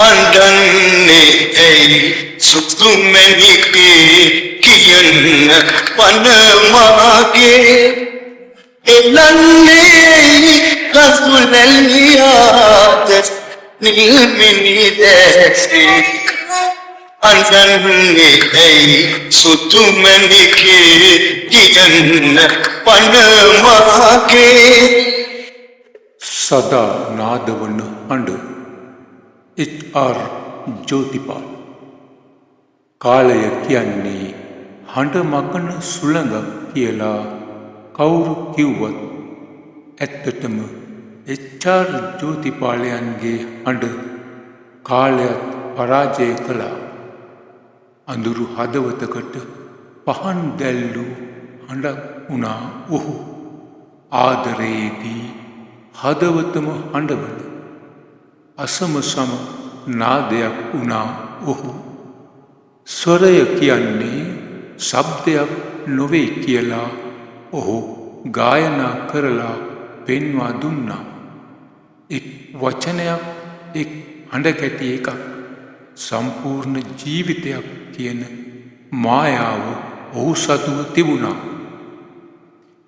අඬන්නේ ඇයි සුතුමැණිකේ කියන්න පන මාගේ එළන්නේ රසුලැලියාද නිල්මිනි දැසේ අඬන්නේ ඇයි සුතුමැණිකේ කියන්න පන මාගේ සදා නාදවන හඬ HR ජෝතිපාල කාලය කියන්නේ හඬ මකන සුළඟ කියලා කවුරු කිව්වත් ඇත්තටම HR ජෝතිපාලයන්ගේ හඬ කාලයත් පරාජය කළා. අඳුරු හදවතකට පහන් දැල්ලු හඬක් වුණා ඔහු. ආදරයේදී හදවතම හඬවන අසමසම නාදයක් වුණා ඔහු. ස්වරය කියන්නේ ශබ්දයක් නොවේ කියලා ඔහු ගායනා කරලා පෙන්වා දුන්නා. එක් වචනයක් එක් හඬකැටි එකක් සම්පූර්ණ ජීවිතයක් කියන මායාව ඔහු සතුව තිබුණා.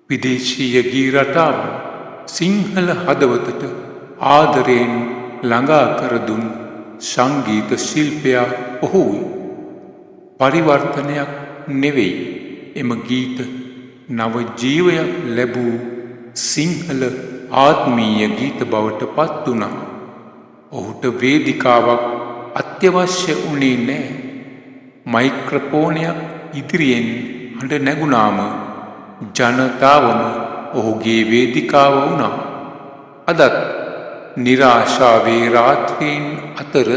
විදේශීය ගී රටාව සිංහල හදවතට ආදරයෙන් ළඟා කර දුන් සංගීත ශිල්පියා ඔහුයි. පරිවර්තනයක් නෙවෙයි එම ගීත නව ජීවයක් ලැබූ සිංහල ආත්මීය ගීත බවට පත් වුණා. ඔහුට වේදිකාවක් අත්‍යවශ්‍ය වුණේ නෑ. මයික්‍රොෆෝනයක් ඉදිරියෙන් හඬ නැගුණාම ජනතාවම ඔහුගේ වේදිකාව වුණා. අදත් නිරාශාවේ රාත්‍රීන් අතර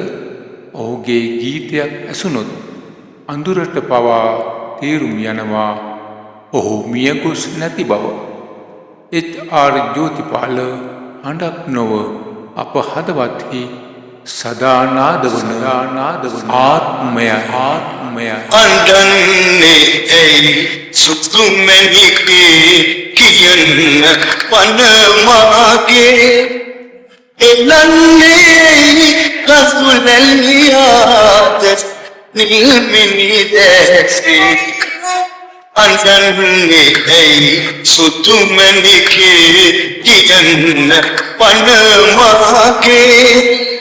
ඔහුගේ ගීතයක් ඇසුනොත් අඳුරට පවා තේරුම් යනවා ඔහු මියගොස් නැති බව. HR ජෝතිපාල හඬක් නොව අප හදවත්හි සදා නාදවන ආත්මය අඬන්නේ ඇයි සුතුමැණිකේ කියන්න පන මාගේ එළන්නේ රසුලැලියාද නිල්මිනි දැසේ අඬන්නේ ඇයි සුතුමැණිකේ කියන්න පන මාගේ